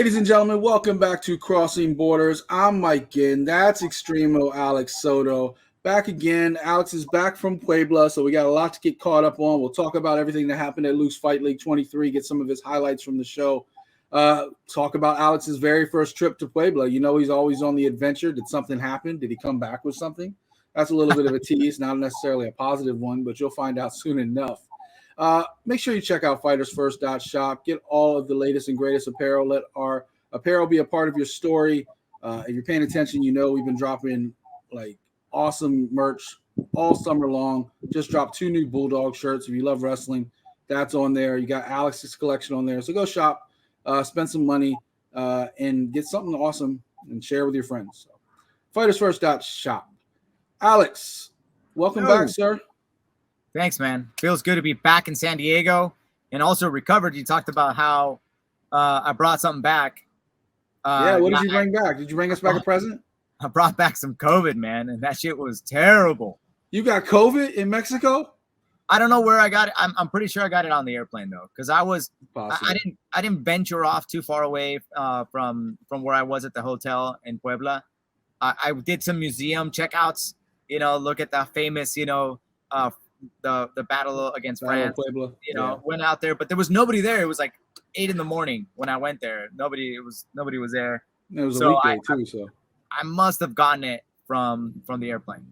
Ladies and gentlemen, welcome back to Crossing Borders. I'm Mike Ginn. That's Extremo Alex Soto. Back again. Alex is back from Puebla, so we got a lot to get caught up on. We'll talk about everything that happened at LUX Fight League 23, get some of his highlights from the show. Talk about Alex's very first trip to Puebla. You know he's always on the adventure. Did something happen? Did he come back with something? That's a little bit of a tease, not necessarily a positive one, but you'll find out soon enough. Make sure you check out fightersfirst.shop. Get all of the latest and greatest apparel. Let our apparel be a part of your story. If you're paying attention, you know we've been dropping like awesome merch all summer long. Just dropped 2 new Bulldog shirts. If you love wrestling, that's on there. You got Alex's collection on there. So go shop, spend some money, and get something awesome and share with your friends. So, fightersfirst.shop. Alex, welcome back, sir. Thanks, man. Feels good to be back in San Diego and also recovered. You talked about how I brought something back. What did you bring back? Did you bring us back a present? I brought back some COVID, man, and that shit was terrible. You got COVID in Mexico? I don't know where I got it. I'm pretty sure I got it on the airplane though, because I didn't venture off too far away from where I was at the hotel in Puebla. I did some museum checkouts. You know, look at the famous, the battle against France, Puebla. Went out there, but there was nobody there. It was like 8 a.m. when I went there. Nobody was there. It was a weekday too, so I must have gotten it from the airplane.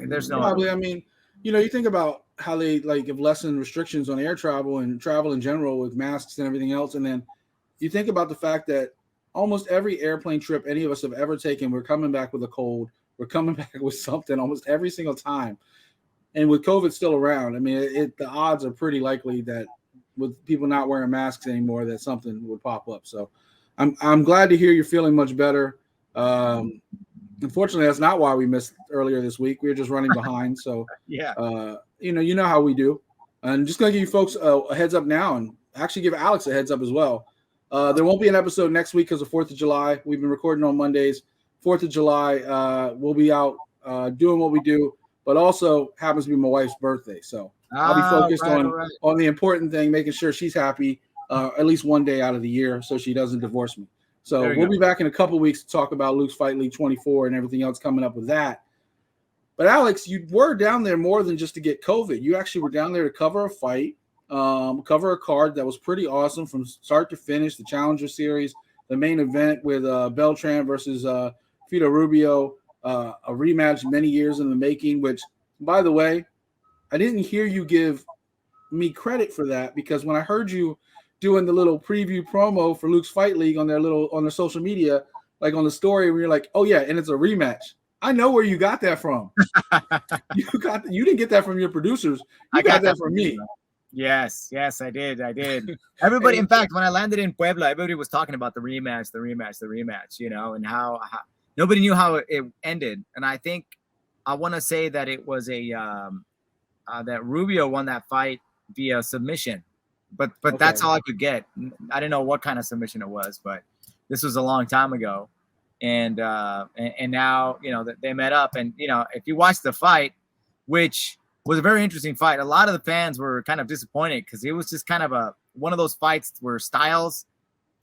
There's no probably. I mean, you think about how they have lessened restrictions on air travel and travel in general with masks and everything else, and then you think about the fact that almost every airplane trip any of us have ever taken, we're coming back with a cold. We're coming back with something almost every single time. And with COVID still around, I mean, the odds are pretty likely that with people not wearing masks anymore, that something would pop up. So I'm glad to hear you're feeling much better. Unfortunately, that's not why we missed earlier this week. We were just running behind. So, yeah, you know how we do. And just going to give you folks a heads up now and actually give Alex a heads up as well. There won't be an episode next week because of 4th of July. We've been recording on Mondays. 4th of July, we'll be out doing what we do. But also happens to be my wife's birthday. So I'll be focused on the important thing, making sure she's happy at least one day out of the year so she doesn't divorce me. So we'll be back in a couple of weeks to talk about LUX Fight League 24 and everything else coming up with that. But Alex, you were down there more than just to get COVID. You actually were down there to cover a fight, cover a card that was pretty awesome from start to finish, the Challenger Series, the main event with Beltran versus Fito Rubio. A rematch many years in the making, which, by the way, I didn't hear you give me credit for that because when I heard you doing the little preview promo for LUX Fight League on their social media, like on the story where you're like, oh yeah, and it's a rematch. I know where you got that from. You didn't get that from your producers. You got that from me. Yes, I did. Everybody, in fact, when I landed in Puebla, everybody was talking about the rematch, and how nobody knew how it ended. And I think I want to say that it was that Rubio won that fight via submission, but okay. That's all I could get. I didn't know what kind of submission it was, but this was a long time ago. And now, that they met up, and, if you watch the fight, which was a very interesting fight, a lot of the fans were kind of disappointed because it was just kind of one of those fights where styles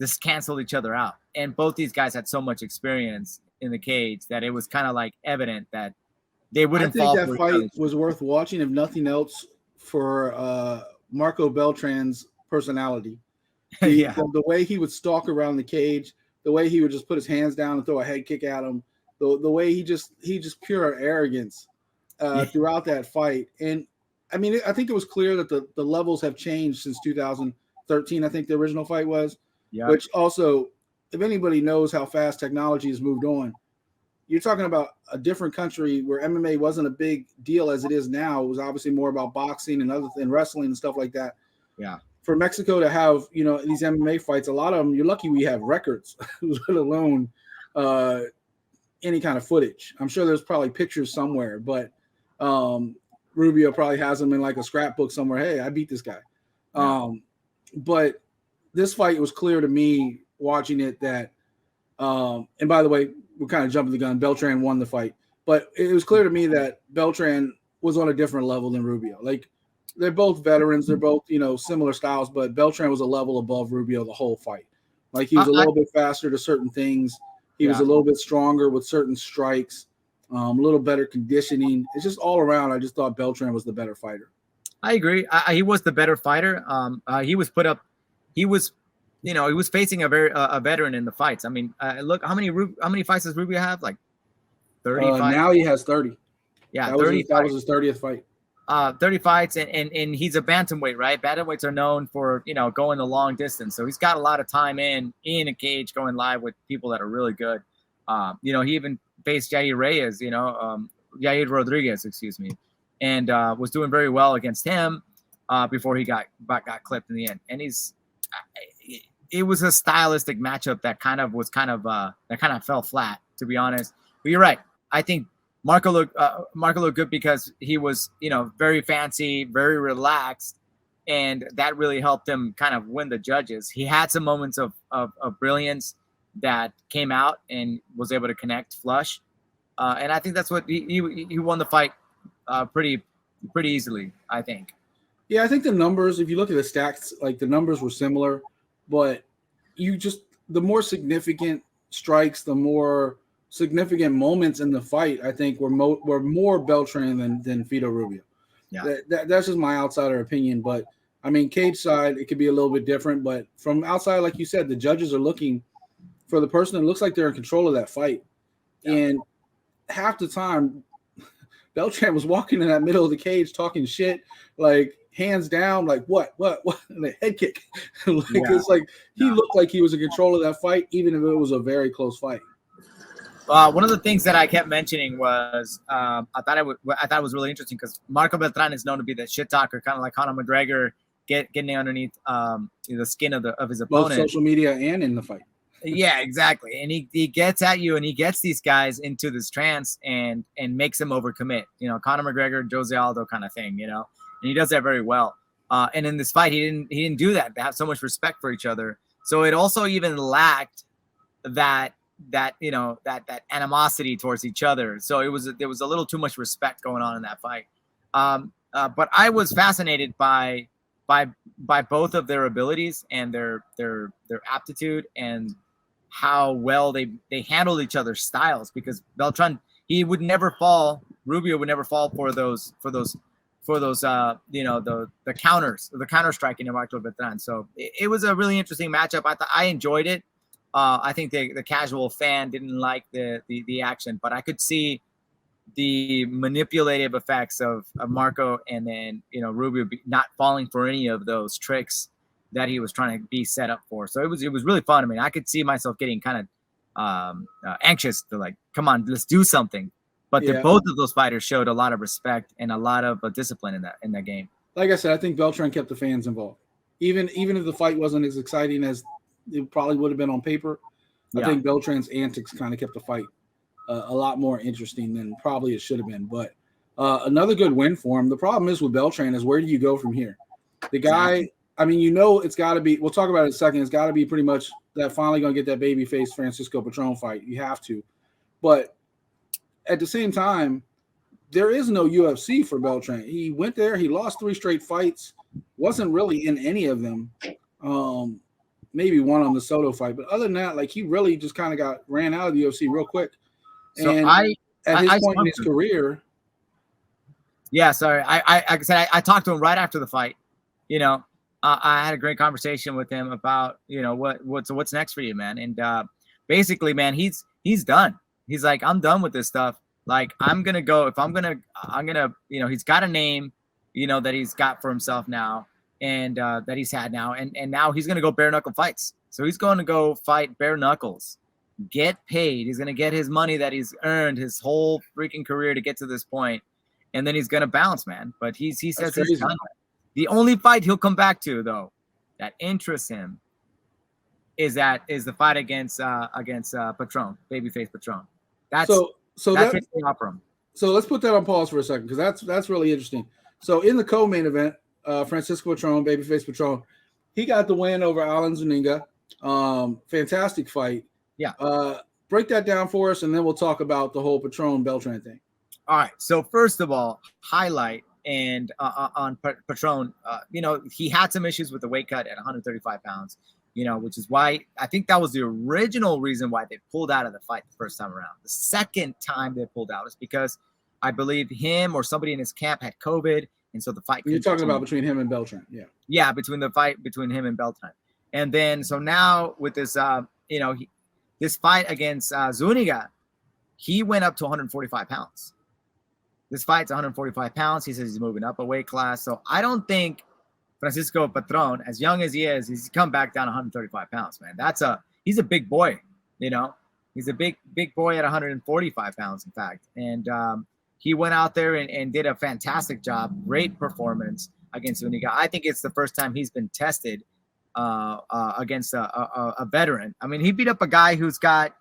just canceled each other out. And both these guys had so much experience in the cage that it was kind of like evident that they wouldn't fall. I think that fight was worth watching, if nothing else, for Marco Beltran's personality. The way he would stalk around the cage, the way he would just put his hands down and throw a head kick at him, the way he just pure arrogance throughout that fight. And I mean, I think it was clear that the levels have changed since 2013. I think the original fight was, which also, if anybody knows how fast technology has moved on, you're talking about a different country where MMA wasn't a big deal as it is now. It was obviously more about boxing and wrestling and stuff like that. Yeah. For Mexico to have, these MMA fights, a lot of them, you're lucky we have records, let alone any kind of footage. I'm sure there's probably pictures somewhere, but Rubio probably has them in like a scrapbook somewhere. Hey, I beat this guy. Yeah. But this fight was clear to me watching it that, and by the way, we're kind of jumping the gun. Beltran won the fight, but it was clear to me that Beltran was on a different level than Rubio. Like, they're both veterans. They're both, similar styles, but Beltran was a level above Rubio the whole fight. Like he was a little bit faster to certain things. He was a little bit stronger with certain strikes, a little better conditioning. It's just all around. I just thought Beltran was the better fighter. I agree. He was the better fighter. He was put up. He was, he was facing a veteran in the fights. I mean, look how many fights does Rubio have? Like 35. Now he has 30. Yeah, that was his 30th fight. 30 fights, and he's a bantamweight, right? Bantamweights are known for going the long distance, so he's got a lot of time in a cage, going live with people that are really good. He even faced Yair Rodriguez, excuse me, and was doing very well against him before he got clipped in the end. And it was a stylistic matchup that kind of fell flat, to be honest. But you're right. I think Marco looked good because he was, very fancy, very relaxed, and that really helped him kind of win the judges. He had some moments of brilliance that came out and was able to connect flush, and I think that's what he won the fight pretty easily, I think. Yeah, I think the numbers, if you look at the stats, like the numbers were similar, but the more significant strikes, the more significant moments in the fight, I think were more Beltran than Fito Rubio. Yeah, that's just my outsider opinion. But I mean, cage side, it could be a little bit different. But from outside, like you said, the judges are looking for the person that looks like they're in control of that fight. Yeah. And half the time, Beltran was walking in that middle of the cage talking shit, like hands down, like what, and a head kick. It's like he looked like he was in control of that fight, even if it was a very close fight. One of the things that I kept mentioning was I thought it was really interesting because Marco Beltran is known to be the shit talker, kind of like Conor McGregor, getting underneath the skin of his opponent. Both social media and in the fight. Yeah, exactly. And he gets at you and he gets these guys into this trance and makes them overcommit. Conor McGregor, Jose Aldo kind of thing. And he does that very well. And in this fight, he didn't do that. They have so much respect for each other. So it also even lacked that animosity towards each other. So there was a little too much respect going on in that fight. But I was fascinated by both of their abilities and their aptitude and how well they handled each other's styles, because Beltran, Rubio would never fall for those the counters, the counter striking of Marco Beltran. So it was a really interesting matchup. I enjoyed it. I think the casual fan didn't like the action, but I could see the manipulative effects of Marco, and then Rubio not falling for any of those tricks that he was trying to be set up for. So it was really fun. I mean, I could see myself getting kind of anxious to, like, come on, let's do something. But both of those fighters showed a lot of respect and a lot of discipline in that game. Like I said, I think Beltran kept the fans involved, even if the fight wasn't as exciting as it probably would have been on paper. I think Beltran's antics kind of kept the fight a lot more interesting than probably it should have been. But another good win for him. The problem is with Beltran is, where do you go from here? The guy, I mean, it's got to be, we'll talk about it in a second, it's got to be pretty much that finally going to get that babyface Francisco Patron fight. You have to. But at the same time, there is no UFC for Beltran. He went there, he lost 3 straight fights, wasn't really in any of them. Maybe one on the Soto fight, but other than that, like, he really just kind of ran out of the UFC real quick. So and at his point in his career. Yeah, sorry. I talked to him right after the fight. I had a great conversation with him about, what's next for you, man. And basically, man, he's done. He's like, I'm done with this stuff. Like, I'm gonna go. If I'm gonna, he's got a name, that he's got for himself now, and that he's had now, and now he's gonna go bare knuckle fights. So he's going to go fight bare knuckles, get paid. He's gonna get his money that he's earned his whole freaking career to get to this point, and then he's gonna bounce, man. But he says he's done. The only fight he'll come back to, though, that interests him is the fight against Patron, babyface Patron. That's what's for him. So let's put that on pause for a second, because that's really interesting. So in the co-main event, Francisco Patron, babyface Patron, he got the win over Alan Zuniga. Fantastic fight. Yeah. Break that down for us, and then we'll talk about the whole Patron Beltran thing. All right. So first of all, highlight and on Patron, he had some issues with the weight cut at 135 pounds. which is why I think that was the original reason why they pulled out of the fight the first time around. The second time they pulled out is because I believe him or somebody in his camp had COVID, and so the fight. You're talking about between him and Beltran, yeah. Yeah, between him and Beltran, and then so now with this, this fight against Zuniga, he went up to 145 pounds. This fight's 145 pounds. He says he's moving up a weight class. So I don't think Francisco Patron, as young as he is, he's come back down 135 pounds, man. He's a big boy, He's a big boy at 145 pounds, in fact. And he went out there and did a fantastic job. Great performance against Zuniga. I think it's the first time he's been tested against a veteran. I mean, he beat up a guy who's got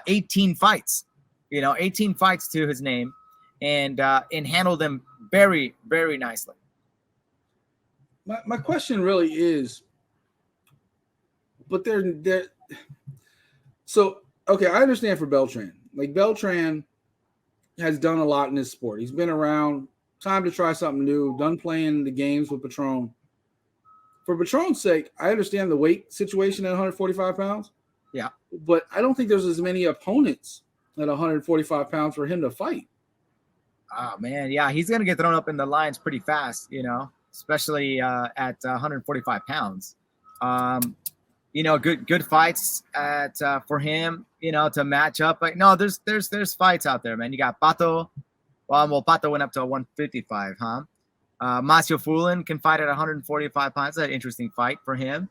18 fights, 18 fights to his name, and handled them very, very nicely. My question really is, but they're so okay. I understand for Beltran. Like, Beltran has done a lot in this sport. He's been around. Time to try something new. Done playing the games with Patron. For Patron's sake, I understand the weight situation at 145 pounds. Yeah, but I don't think there's as many opponents at 145 pounds for him to fight. Oh man, yeah, he's gonna get thrown up in the lines pretty fast, especially at 145 pounds. Good fights for him, to match up. But no, there's fights out there, man. You got Pato. Well, Pato went up to 155, huh? Macio Fulin can fight at 145 pounds. That's an interesting fight for him,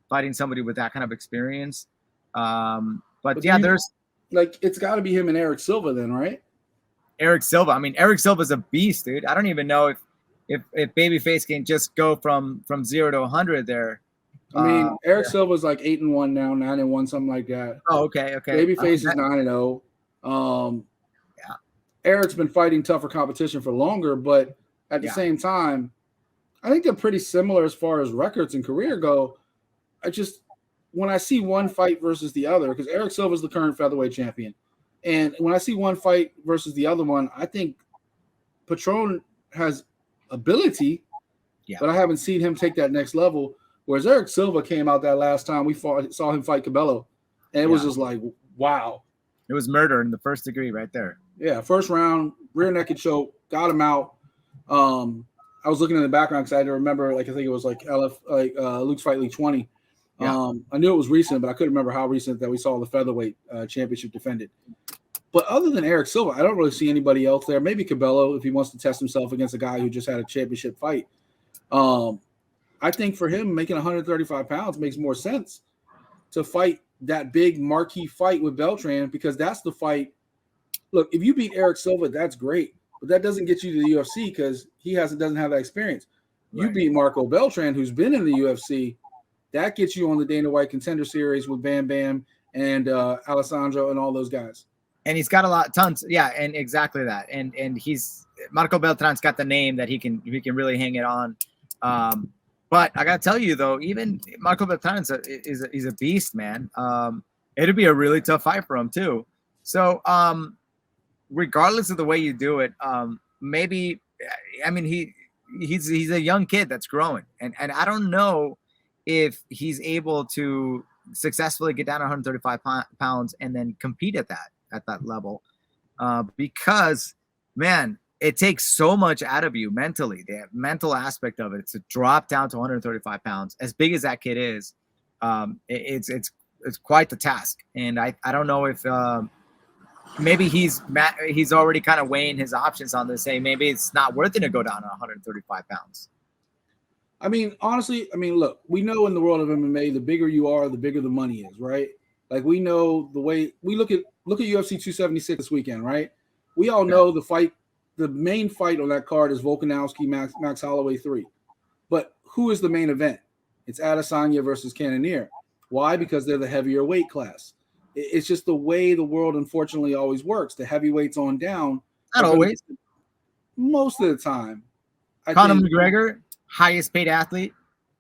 fighting somebody with that kind of experience. But yeah, there's it's got to be him and Eric Silva then, right? Eric Silva. I mean, Eric Silva's a beast, dude. I don't even know if Babyface can just go from 0 to 100 there. I mean, Eric Silva's like 8-1 now, 9-1, something like that. Oh, okay. Babyface is 9-0. Yeah. Eric's been fighting tougher competition for longer, but at the same time, I think they're pretty similar as far as records and career go. When I see one fight versus the other, because Eric Silva's the current featherweight champion, and when I see one fight versus the other one, I think Patron has ability, but I haven't seen him take that next level. Whereas Eric Silva came out that last time we saw him fight Cabello, and it was just like, wow. It was murder in the first degree right there. Yeah, first round, rear naked choke, got him out. I was looking in the background because I had to remember, I think it was LUX Fight League 20. Yeah. I knew it was recent, but I couldn't remember how recent that we saw the featherweight championship defended. But other than Eric Silva, I don't really see anybody else there. Maybe Cabello, if he wants to test himself against a guy who just had a championship fight. I think for him, making 135 pounds makes more sense to fight that big marquee fight with Beltran, because that's the fight. Look, if you beat Eric Silva, that's great, but that doesn't get you to the UFC because he doesn't have that experience. Right. You beat Marco Beltran, who's been in the UFC. That gets you on the Dana White Contender Series with Bam Bam and Alessandro and all those guys. And he's got tons. Yeah, and exactly that. And Marco Beltran's got the name that he can really hang it on. But I gotta tell you though, even Marco Beltran is a beast, man. It'll be a really tough fight for him too. So regardless of the way you do it, maybe he's a young kid that's growing, and I don't know if he's able to successfully get down 135 pounds and then compete at that level, because man, it takes so much out of you mentally. The mental aspect of it to drop down to 135 pounds, as big as that kid is, it's quite the task. And I don't know if maybe he's already kind of weighing his options on this, saying maybe it's not worth it to go down to 135 pounds. I mean, honestly, look, we know in the world of MMA, the bigger you are, the bigger the money is, right? Like, we know the way we look at UFC 276 this weekend, right? We all know the main fight on that card is Volkanovski, Max Holloway 3. But who is the main event? It's Adesanya versus Cannonier. Why? Because they're the heavier weight class. It's just the way the world, unfortunately, always works. The heavyweights on down. Not always. Most of the time. Conor McGregor, highest paid athlete.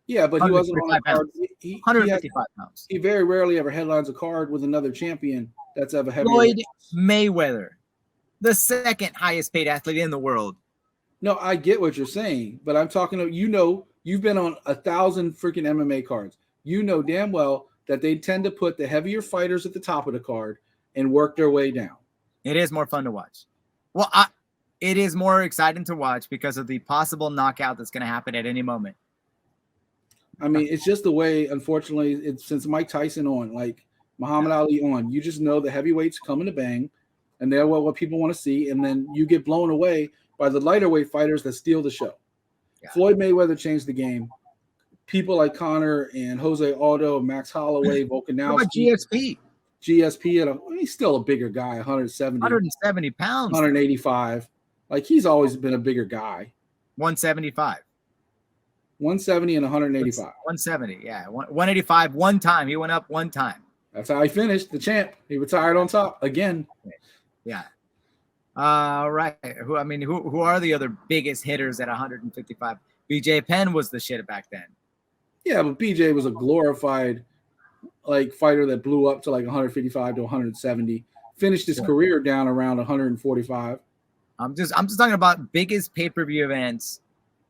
Yeah, but he wasn't on the card. 155 pounds. He very rarely ever headlines a card with another champion that's ever heavy. Floyd Mayweather, the second highest paid athlete in the world. No, I get what you're saying, but I'm talking to, you've been on 1,000 freaking MMA cards. you know damn well that they tend to put the heavier fighters at the top of the card and work their way down. It is more fun to watch. Well, it is more exciting to watch because of the possible knockout that's going to happen at any moment. I mean, it's just the way, unfortunately, it's since Mike Tyson on, like Muhammad Ali on, you just know the heavyweights coming to bang, and they're what people want to see, and then you get blown away by the lighter weight fighters that steal the show. Yeah. Floyd Mayweather changed the game. People like Conor and Jose Aldo, Max Holloway, Volkanovski. GSP, he's still a bigger guy, 170 pounds. 185. Like, he's always been a bigger guy. 175. 170 and 185. 170, yeah. 185 one time. He went up one time. That's how he finished, the champ. He retired on top again. Yeah. All right. Who are the other biggest hitters at 155? BJ Penn was the shit back then. Yeah, but BJ was a glorified fighter that blew up to 155 to 170. Finished his career down around 145. I'm just talking about biggest pay-per-view events.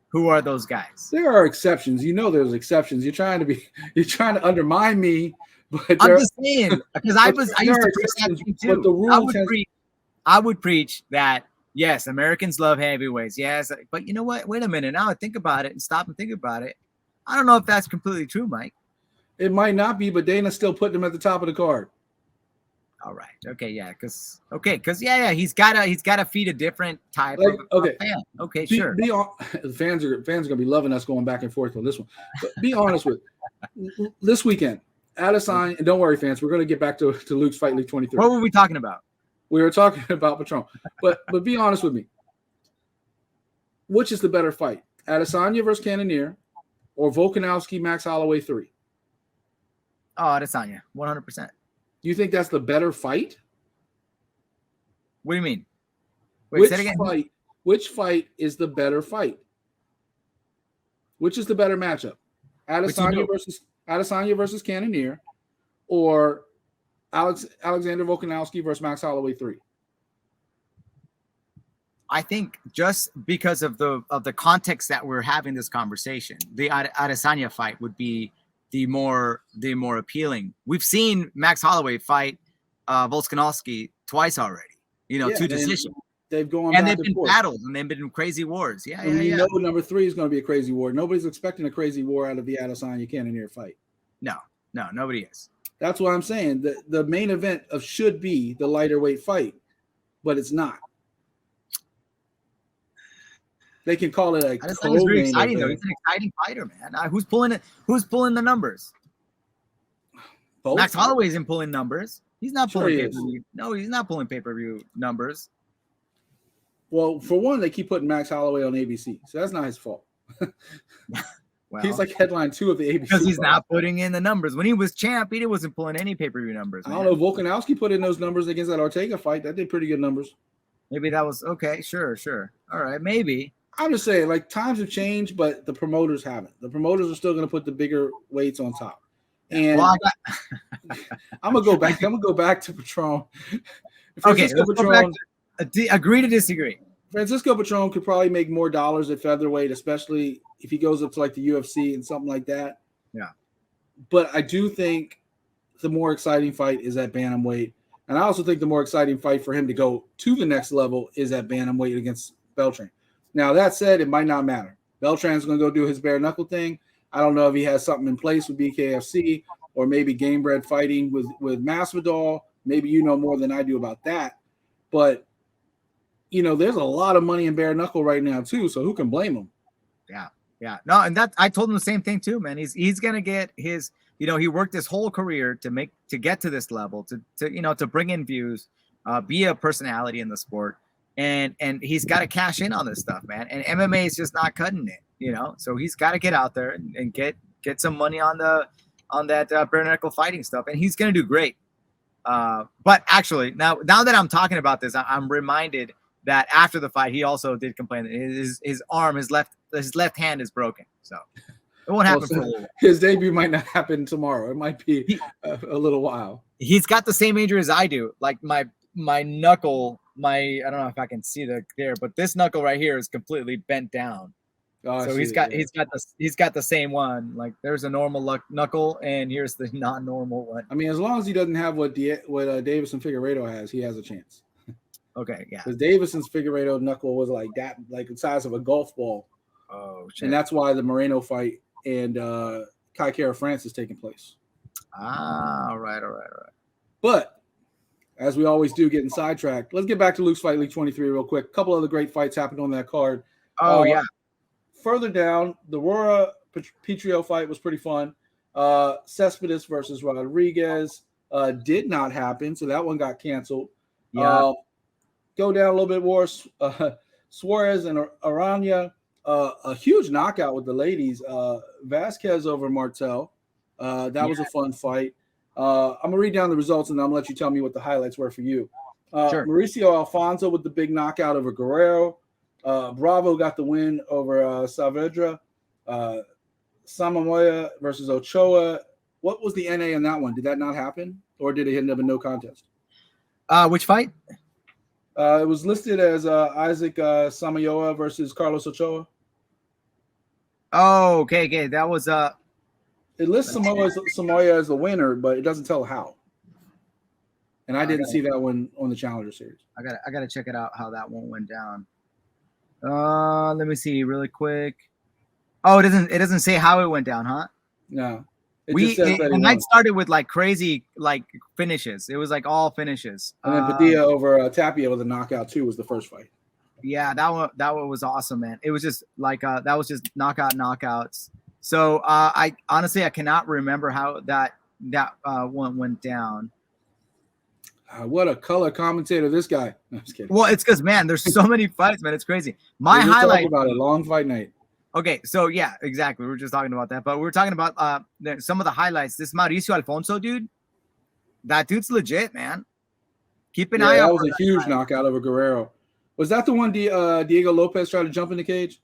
Who are those guys? There are exceptions. You know there's exceptions. You're trying to undermine me, but I'm just saying because I used to preach that too. But the rule I would preach that yes, Americans love heavyweights. Yes, but you know what? Wait a minute. Now I think about it and stop and think about it. I don't know if that's completely true, Mike. It might not be, but Dana's still putting him at the top of the card. All right. Okay. Yeah. Because he's got to feed a different type of fan. Okay. Sure. The fans are gonna be loving us going back and forth on this one. But be honest with this weekend. Adesanya, and don't worry, fans, we're gonna get back to LUX Fight League 23. What were we talking about? We were talking about Patron. But be honest with me. Which is the better fight? Adesanya versus Cannonier or Volkanovski Max Holloway 3? Oh, Adesanya, 100%. You think that's the better fight? What do you mean? Wait, say it again. Which fight is the better fight? Which is the better matchup? Adesanya versus Cannonier, or Alexander Volkanovski versus Max Holloway 3? I think just because of the context that we're having this conversation, the Adesanya fight would be the more appealing. We've seen Max Holloway fight Volkanovski twice already. Two decisions. They've gone and they've been battles and they've been crazy wars. Yeah, you know number 3 is going to be a crazy war. Nobody's expecting a crazy war out of the Adesanya Cannonier fight. No, nobody is. That's what I'm saying. The main event should be the lighter weight fight, but it's not. They can call it a. Adesanya's very exciting though. He's an exciting fighter, man. Who's pulling it? Who's pulling the numbers? Both. Max Holloway isn't pulling numbers. He's not pulling pay-per-view. No, he's not pulling pay-per-view numbers. Well, for one, they keep putting Max Holloway on ABC, so that's not his fault. Well, he's like headline 2 of the ABC because he's not putting in the numbers. When he was champ, he wasn't pulling any pay-per-view numbers. I don't know. Volkanovski put in those numbers against that Ortega fight. That did pretty good numbers. Maybe that was okay. Sure. All right, maybe. I'm just saying, times have changed, but the promoters haven't. The promoters are still going to put the bigger weights on top. And I'm gonna go back. I'm gonna go back to Patron. Francisco Patron, agree to disagree. Francisco Patron could probably make more dollars at featherweight, especially if he goes up to the UFC and something like that. Yeah. But I do think the more exciting fight is at bantamweight, and I also think the more exciting fight for him to go to the next level is at bantamweight against Beltran. Now that said, it might not matter. Beltran's gonna go do his bare knuckle thing. I don't know if he has something in place with BKFC or maybe game bred fighting with Masvidal. Maybe you know more than I do about that. But, there's a lot of money in bare knuckle right now too, so who can blame him? Yeah. No, and that I told him the same thing too, man. He's going to get his, he worked his whole career to get to this level, to bring in views, be a personality in the sport. And he's got to cash in on this stuff, man. And MMA is just not cutting it. So he's got to get out there and get some money on that bare knuckle fighting stuff, and he's gonna do great. But actually, now that I'm talking about this, I'm reminded that after the fight, he also did complain that his arm, his left hand is broken. So it won't happen for a little while. His debut might not happen tomorrow. It might be a little while. He's got the same injury as I do. Like my knuckle, I don't know if I can see there, but this knuckle right here is completely bent down. Oh, I So see he's it, got yeah. he's got the same one. Like there's a normal knuckle, and here's the non-normal one. I mean, as long as he doesn't have what Davison Figueiredo has, he has a chance. Okay, yeah. Because Davison's Figueiredo knuckle was like that, like the size of a golf ball, Oh shit. and that's why the Moreno fight and Kai Kara France is taking place. All right. But as we always do, getting sidetracked. Let's get back to LUX Fight League 23 real quick. A couple other great fights happened on that card. Oh yeah. Further down, the Rora Petrio fight was pretty fun. Cespedes versus Rodriguez did not happen, so that one got canceled. Yeah. Go down a little bit more. Suarez and Aranya, a huge knockout with the ladies. Vasquez over Martel. That was a fun fight. I'm going to read down the results, and I'm going to let you tell me what the highlights were for you. Sure. Mauricio Alfonso with the big knockout over Guerrero. Bravo got the win over Saavedra. Samamoya versus Ochoa. What was the NA in that one? Did that not happen? Or did it end up in no contest? Which fight? It was listed as Isaac Samayoa versus Carlos Ochoa. Oh, okay. That was It lists Samoya as the winner, but it doesn't tell how. And I didn't see that one on the Challenger Series. I gotta check it out how that one went down. Let me see really quick. Oh, it doesn't say how it went down, huh? No. The night started with like crazy like finishes. It was like all finishes. And then Padilla over Tapia with a knockout too was the first fight. Yeah, that one was awesome, man. It was just like that was just knockouts. So I honestly I cannot remember how that one went down. What a color commentator this guy. No, I'm just kidding. Well, it's because man, there's so many fights, man. It's crazy. My highlight about a long fight night. Okay, so yeah, exactly. We were just talking about that, but we were talking about some of the highlights. This Mauricio Alfonso dude, that dude's legit, man. Keep an eye out. That was a huge knockout over Guerrero. Was that the one Diego Lopez tried to jump in the cage?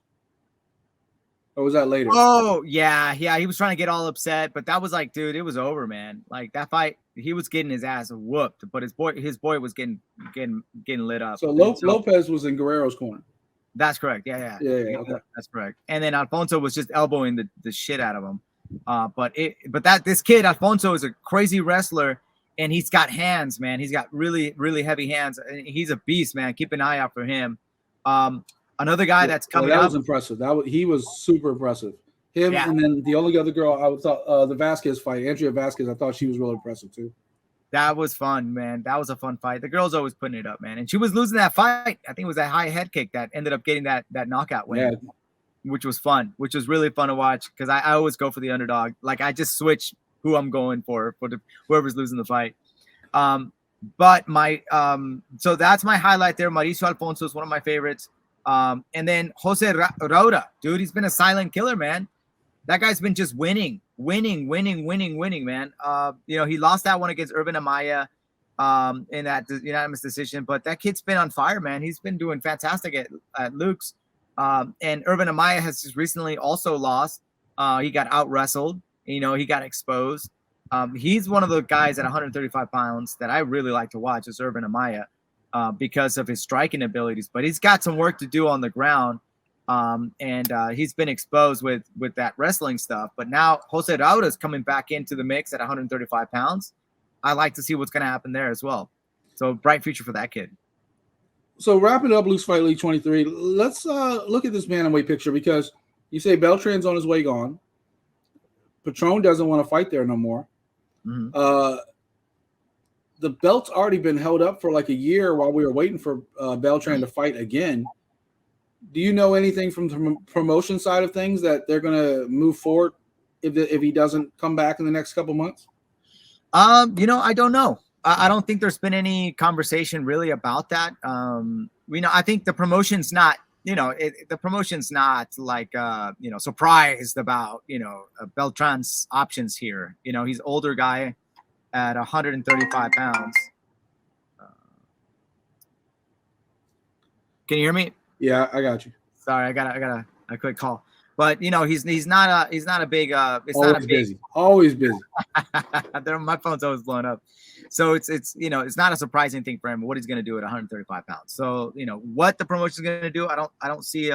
Or was that later? Oh, yeah. He was trying to get all upset, but that was like, dude, it was over, man. Like that fight, he was getting his ass whooped, but his boy was getting lit up. So Lopez was in Guerrero's corner. That's correct. Yeah. Okay. That's correct. And then Alfonso was just elbowing the shit out of him. But this kid Alfonso is a crazy wrestler, and he's got hands, man. He's got really, really heavy hands. He's a beast, man. Keep an eye out for him. Another guy that's coming up. That was impressive. He was super impressive. Him and then the only other girl I thought the Vasquez fight, Andrea Vasquez. I thought she was really impressive too. That was fun, man. That was a fun fight. The girl's always putting it up, man. And she was losing that fight. I think it was that high head kick that ended up getting that knockout win, which was fun, which was really fun to watch because I always go for the underdog. Like I just switch who I'm going for whoever's losing the fight. But my so that's my highlight there. Mauricio Alfonso is one of my favorites. And then Jose Rauda, dude, he's been a silent killer, man. That guy's been just winning, man. He lost that one against Urban Amaya in that unanimous decision, but that kid's been on fire, man. He's been doing fantastic at LUX. And Urban Amaya has just recently also lost. He got out wrestled. He got exposed. He's one of the guys at 135 pounds that I really like to watch is Urban Amaya because of his striking abilities, but he's got some work to do on the ground. And he's been exposed with that wrestling stuff, but now Jose Rauda is coming back into the mix at 135 pounds. I like to see what's going to happen there as well. So bright future for that kid. So wrapping up LUX Fight League 23, let's look at this bantamweight picture because you say Beltran's on his way gone. Patron doesn't want to fight there no more. Mm-hmm. The belt's already been held up for like a year while we were waiting for Beltran to fight again. Do you know anything from the promotion side of things that they're going to move forward if he doesn't come back in the next couple months? I don't know. I don't think there's been any conversation really about that. I think the promotion's not, the promotion's not like, surprised about, Beltran's options here. He's an older guy at 135 pounds. Can you hear me? Yeah, I got you. Sorry, I got a quick call. But he's not a big Always busy. My phone's always blowing up. So it's not a surprising thing for him what he's going to do at 135 pounds. So what the promotion is going to do, I don't see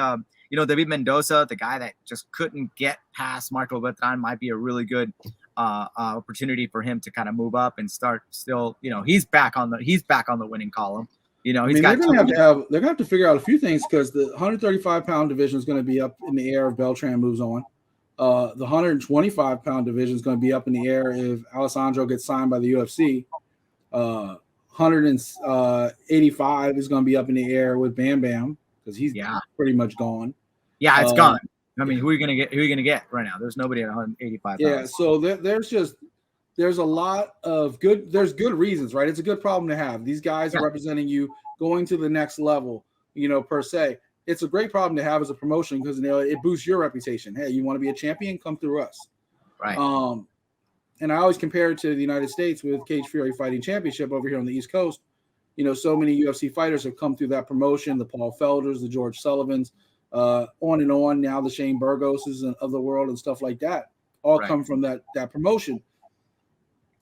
David Mendoza, the guy that just couldn't get past Marco Beltran, might be a really good opportunity for him to kind of move up and start still, he's back on the winning column. He's they're gonna have to figure out a few things, because the 135-pound division is going to be up in the air if Beltran moves on. The 125-pound division is going to be up in the air if Alessandro gets signed by the UFC. 185 is going to be up in the air with Bam Bam, because he's pretty much gone. Yeah, it's gone. I mean, who are you gonna get right now? There's nobody at 185 pounds. Yeah, so there's a lot of good reasons, right? It's a good problem to have. These guys are representing you going to the next level, per se. It's a great problem to have as a promotion, because it boosts your reputation. Hey, you want to be a champion? Come through us. Right. And I always compare it to the United States with Cage Fury Fighting Championship over here on the East Coast. So many UFC fighters have come through that promotion, the Paul Felders, the George Sullivans, on and on. Now the Shane Burgoses of the world and stuff like that all come from that promotion,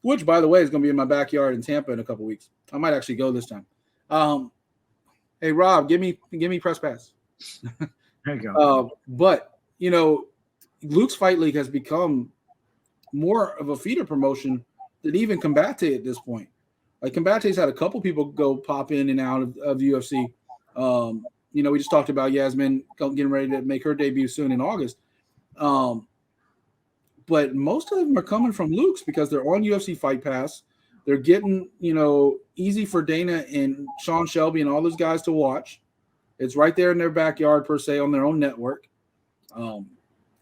which, by the way, is going to be in my backyard in Tampa in a couple weeks. I might actually go this time. Hey, Rob, give me press pass. There you go. But, LUX Fight League has become more of a feeder promotion than even Combate at this point. Like, Combate's had a couple people go pop in and out of the UFC. We just talked about Yasmin getting ready to make her debut soon in August. But most of them are coming from LUX because they're on UFC Fight Pass. They're getting, easy for Dana and Sean Shelby and all those guys to watch. It's right there in their backyard, per se, on their own network.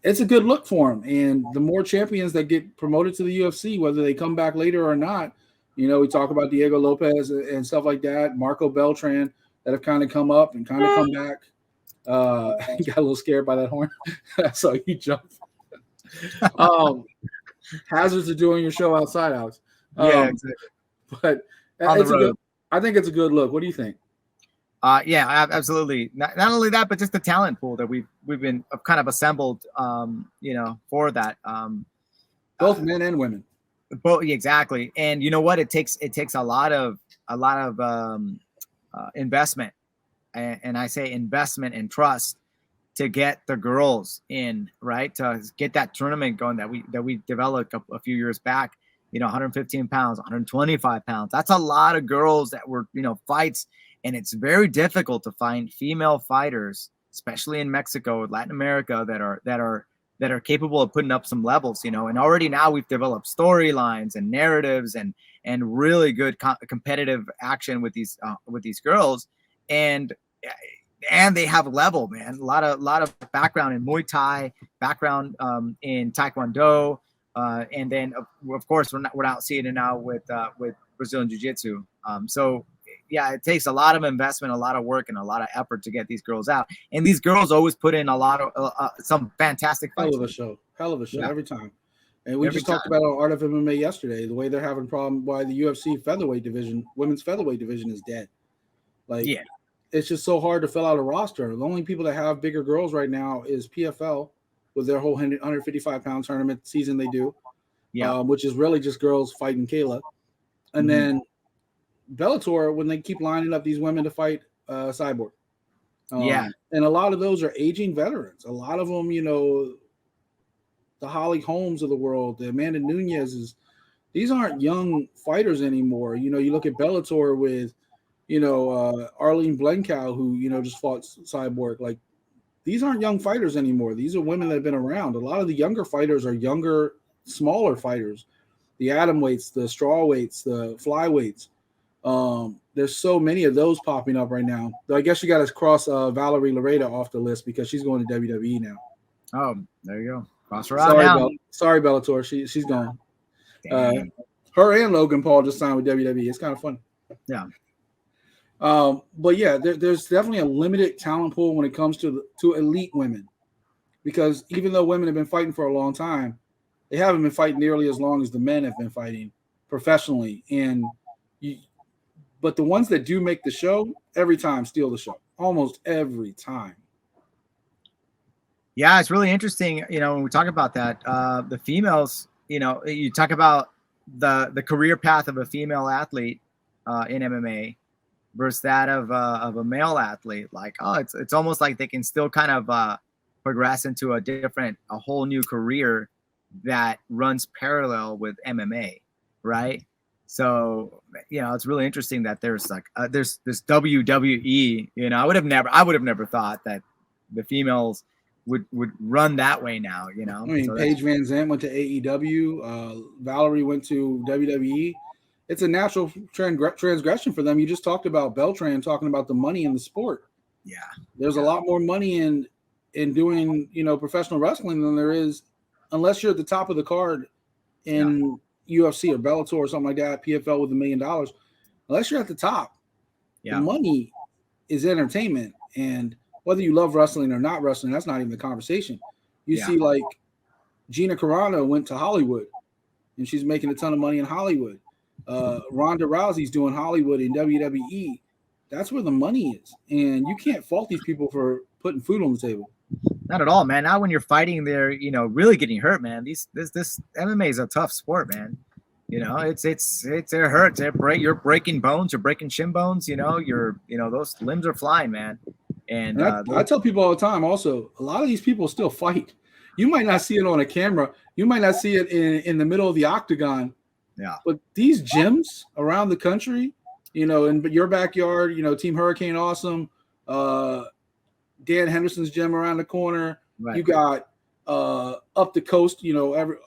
It's a good look for them. And the more champions that get promoted to the UFC, whether they come back later or not, we talk about Diego Lopez and stuff like that, Marco Beltran, that have kind of come up and kind of come back. Got a little scared by that horn. I saw you jump. Hazards of doing your show outside, Alex. Exactly. But I think it's a good look. What do you think? Yeah, absolutely. Not only that, but just the talent pool that we've been kind of assembled, for that. Both men and women. Both, exactly. And you know what? It takes a lot of investment, and I say investment and trust to get the girls in, right? To get that tournament going that we developed a few years back. 115 pounds, 125 pounds. That's a lot of girls that were, fights. And it's very difficult to find female fighters, especially in Mexico, Latin America, that are capable of putting up some levels, and already now we've developed storylines and narratives and really good competitive action with these girls. And they have level, man. A lot of background in Muay Thai, background in Taekwondo. And then of course we're not seeing it now with Brazilian Jiu-Jitsu. So yeah, it takes a lot of investment, a lot of work, and a lot of effort to get these girls out. And these girls always put in a lot of some fantastic fights. Hell of a show every time. And we talked about on Art of MMA yesterday, the way they're having problem why the UFC featherweight division, women's featherweight division, is dead. It's just so hard to fill out a roster. The only people that have bigger girls right now is PFL with their whole 155-pound tournament season they do, which is really just girls fighting Kayla. And then Bellator, when they keep lining up these women to fight Cyborg. And a lot of those are aging veterans. A lot of them, the Holly Holmes of the world, the Amanda Nunez's, these aren't young fighters anymore. You look at Bellator with, Arlene Blencow, who, just fought Cyborg. Like, these aren't young fighters anymore. These are women that have been around. A lot of the younger fighters are younger, smaller fighters. The atom weights, the straw weights, the flyweights. There's so many of those popping up right now. Though I guess you got to cross Valerie Lareda off the list because she's going to WWE now. Oh, there you go. Cross her out now. Sorry, Bellator. She's gone. Her and Logan Paul just signed with WWE. It's kind of fun. Yeah. But yeah, there's definitely a limited talent pool when it comes to elite women, because even though women have been fighting for a long time, they haven't been fighting nearly as long as the men have been fighting professionally. But the ones that do make the show every time steal the show, almost every time. Yeah, it's really interesting. When we talk about that, the females, you talk about the career path of a female athlete in MMA. versus that of a male athlete. Like, oh, it's almost like they can still kind of progress into a whole new career that runs parallel with MMA, right? So, it's really interesting that there's like there's this WWE. I would have never thought that the females would run that way now. I mean, so Paige Van Zandt went to AEW. Valerie went to WWE. It's a natural transgression for them. You just talked about Beltran talking about the money in the sport. Yeah, there's a lot more money in doing professional wrestling than there is, unless you're at the top of the card in UFC or Bellator or something like that, PFL with $1 million. Unless you're at the top, the money is entertainment. And whether you love wrestling or not wrestling, that's not even the conversation. You see, like, Gina Carano went to Hollywood, and she's making a ton of money in Hollywood. Ronda Rousey's doing Hollywood in WWE. That's where the money is. And you can't fault these people for putting food on the table. Not at all, man. Now when you're fighting, they're really getting hurt, man. This MMA is a tough sport, man. It hurts. You're breaking bones. You're breaking shin bones. Those limbs are flying, man. And I tell people all the time. Also, a lot of these people still fight. You might not see it on a camera. You might not see it in the middle of the octagon. Yeah. But these gyms around the country, in your backyard, Team Hurricane Awesome, Dan Henderson's gym around the corner. Right. You got up the coast,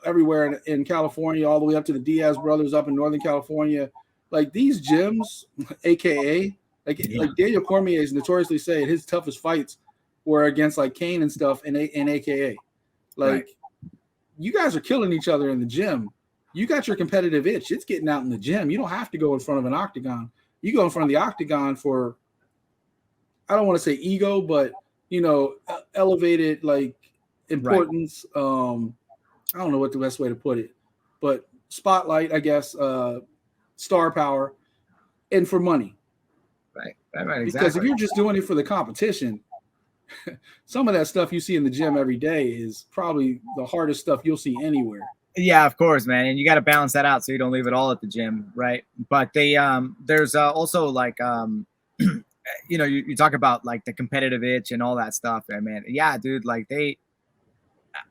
everywhere in California, all the way up to the Diaz brothers up in Northern California. Like, these gyms, AKA, like Daniel Cormier is notoriously saying his toughest fights were against like Kane and stuff in AKA. Like, you guys are killing each other in the gym. You got your competitive itch. It's getting out in the gym. You don't have to go in front of an octagon. You go in front of the octagon for, I don't want to say ego, but elevated like importance. I don't know what the best way to put it, but spotlight, I guess, star power, and for money. Right. Exactly. Because if you're just doing it for the competition, some of that stuff you see in the gym every day is probably the hardest stuff you'll see anywhere. Yeah, of course, man. And you got to balance that out so you don't leave it all at the gym, right? But there's also like you talk about like the competitive itch and all that stuff, man. Yeah, dude, like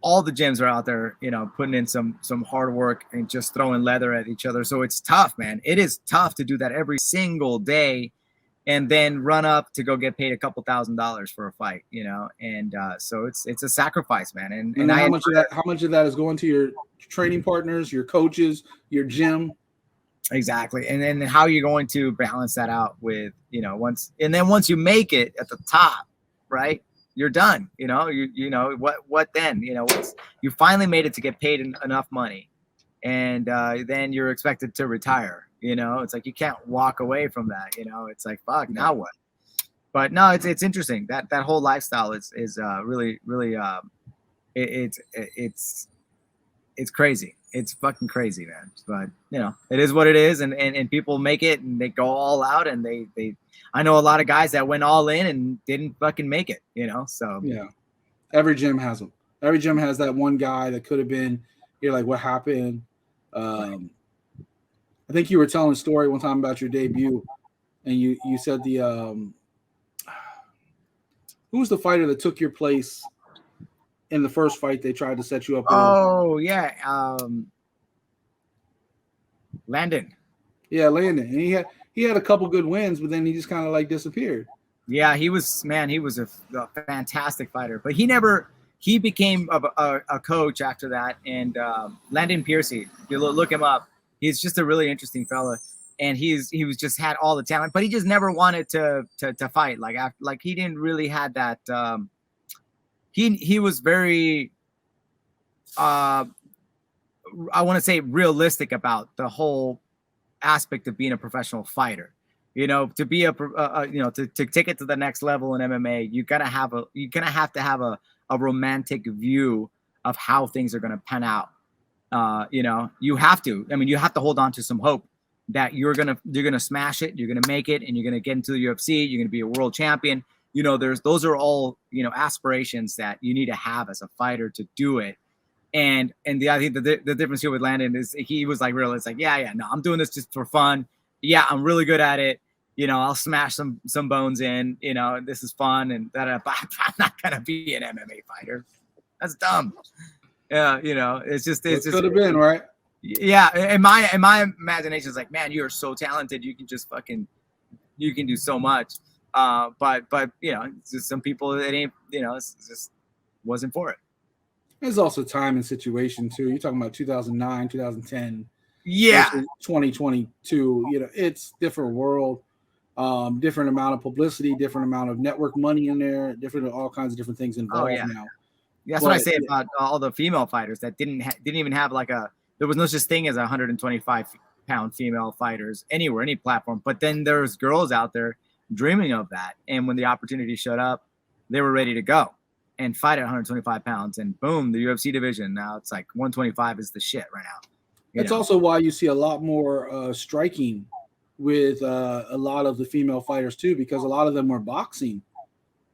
all the gyms are out there, putting in some hard work and just throwing leather at each other. So it's tough, man. It is tough to do that every single day and then run up to go get paid a couple $1,000s for a fight, and so it's a sacrifice, man. And how much of that is going to your training partners, your coaches, your gym? Exactly. And then how you're going to balance that out with, once you make it at the top, right, you're done. What then? You finally made it to get paid enough money, and then you're expected to retire. It's like you can't walk away from that. It's like, fuck, now what? But no, it's interesting that whole lifestyle is really it's crazy. It's fucking crazy, man. But it is what it is, and people make it and they go all out, and they I know a lot of guys that went all in and didn't fucking make it. So yeah, every gym has them. Every gym has that one guy that could have been. You're like, what happened? I think you were telling a story one time about your debut, and you said who was the fighter that took your place in the first fight they tried to set you up with? Oh, yeah. Landon. Yeah, Landon. And he had a couple good wins, but then he just kind of like disappeared. Yeah, he was a fantastic fighter, but he became a coach after that. And Landon Piercy, if you look him up, he's just a really interesting fella. And he was just had all the talent, but he just never wanted to fight. Like he didn't really had that. He was very, I want to say, realistic about the whole aspect of being a professional fighter. To be to take it to the next level in MMA, you're gonna have to have a romantic view of how things are gonna pan out. You have to. I mean, you have to hold on to some hope that you're gonna smash it, you're gonna make it, and you're gonna get into the UFC. You're gonna be a world champion. Those are all aspirations that you need to have as a fighter to do it. And I think the difference here with Landon is he was like real. It's like, yeah, no, I'm doing this just for fun. Yeah, I'm really good at it. I'll smash some bones in, this is fun and that. But I'm not gonna be an MMA fighter. That's dumb. Yeah, it's just could have been, right? Yeah, in my imagination is like, man, you are so talented. You can just you can do so much. But it's just some people it ain't, it just wasn't for it. There's also time and situation too. You're talking about 2009, 2010. Yeah. 2022. It's different world, different amount of publicity, different amount of network money in there, different all kinds of different things involved now. That's what I say about all the female fighters that didn't even have there was no such thing as 125-pound female fighters anywhere, any platform. But then there's girls out there dreaming of that. And when the opportunity showed up, they were ready to go and fight at 125 pounds. And boom, the UFC division. Now it's like 125 is the shit right now. That's also why you see a lot more striking with a lot of the female fighters too, because a lot of them were boxing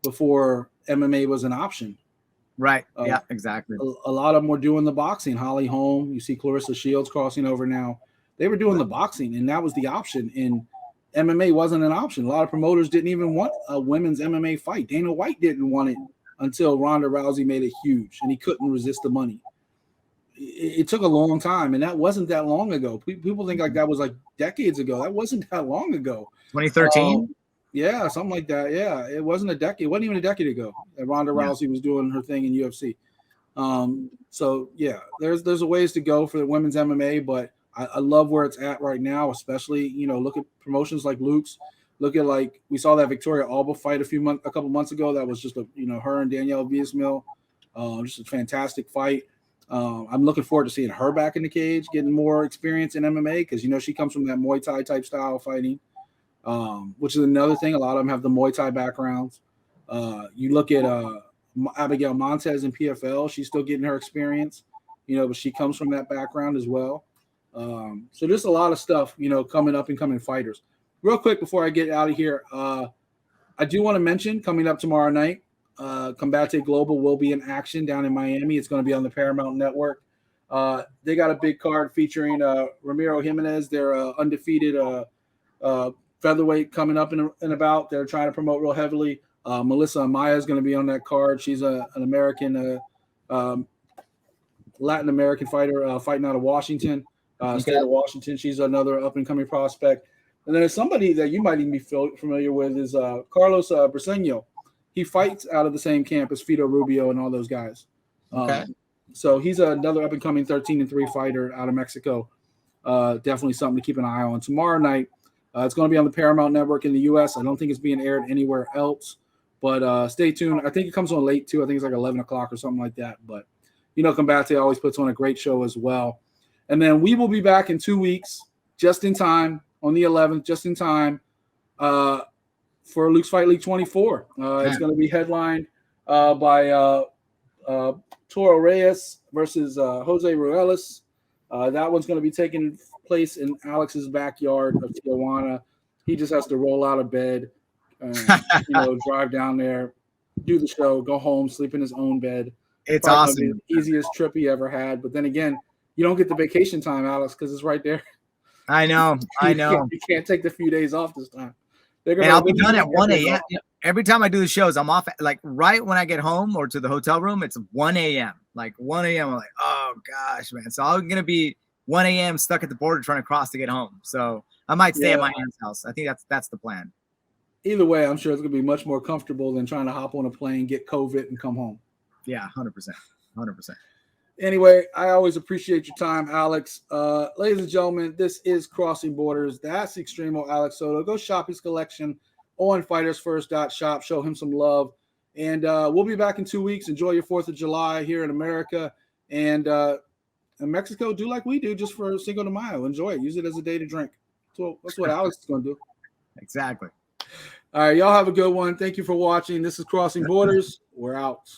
before MMA was an option. Right. Yeah, exactly. A lot of them were doing the boxing. Holly Holm, you see Clarissa Shields crossing over now. They were doing the boxing, and that was the option. And MMA wasn't an option. A lot of promoters didn't even want a women's MMA fight. Dana White didn't want it until Ronda Rousey made it huge, and he couldn't resist the money. It took a long time, and that wasn't that long ago. People think like that was like decades ago. That wasn't that long ago. 2013? Yeah, something like that. Yeah, it wasn't a decade. It wasn't even a decade ago that Ronda Rousey was doing her thing in UFC. So yeah, there's a ways to go for the women's MMA, but I love where it's at right now, especially, look at promotions like LUX. Look at we saw that Victoria Alba fight a couple months ago. That was just her and Danielle Villasmil. Just a fantastic fight. I'm looking forward to seeing her back in the cage, getting more experience in MMA because she comes from that Muay Thai type style of fighting. Which is another thing. A lot of them have the Muay Thai backgrounds. You look at Abigail Montez in PFL. She's still getting her experience, but she comes from that background as well. So there's a lot of stuff, coming up and coming fighters. Real quick before I get out of here, I do want to mention coming up tomorrow night, Combate Global will be in action down in Miami. It's going to be on the Paramount Network. They got a big card featuring Ramiro Jimenez, their undefeated featherweight coming up and about. They're trying to promote real heavily. Melissa Amaya is going to be on that card. She's an American, Latin American fighter fighting out of Washington, state of Washington. She's another up and coming prospect. And then there's somebody that you might even be familiar with is Carlos Briseño. He fights out of the same camp as Fito Rubio and all those guys. So he's another up and coming 13-3 fighter out of Mexico. Definitely something to keep an eye on. Tomorrow night, it's going to be on the Paramount Network in the U.S. I don't think it's being aired anywhere else, but stay tuned. I think it comes on late too. I think it's like 11 o'clock or something like that. But Combate always puts on a great show as well. And then we will be back in 2 weeks, just in time on the 11th, just in time for LUX Fight League 24. It's going to be headlined by Toro Reyes versus Jose Ruelas. That one's going to be taking place in Alex's backyard of Tijuana. He just has to roll out of bed, drive down there, do the show, go home, sleep in his own bed. It's awesome. The easiest trip he ever had. But then again, you don't get the vacation time, Alex, because it's right there. I know. You can't take the few days off this time. And I'll be done at 1 a.m. Every time I do the shows, I'm off right when I get home or to the hotel room. It's 1 a.m. Like 1 a.m. I'm like, oh gosh, man. So I'm gonna be 1 a.m. stuck at the border trying to cross to get home. So I might stay at my aunt's house. I think that's the plan. Either way, I'm sure it's gonna be much more comfortable than trying to hop on a plane, get COVID, and come home. Yeah, 100%. Anyway, I always appreciate your time, Alex. Ladies and gentlemen, this is Crossing Borders. That's Extremo Alex Soto. Go shop his collection on fightersfirst.shop. Show him some love. And we'll be back in 2 weeks. Enjoy your 4th of July here in America. And in Mexico, do like we do just for Cinco de Mayo. Enjoy it. Use it as a day to drink. So that's what Alex is going to do. Exactly. All right, y'all have a good one. Thank you for watching. This is Crossing Borders. We're out.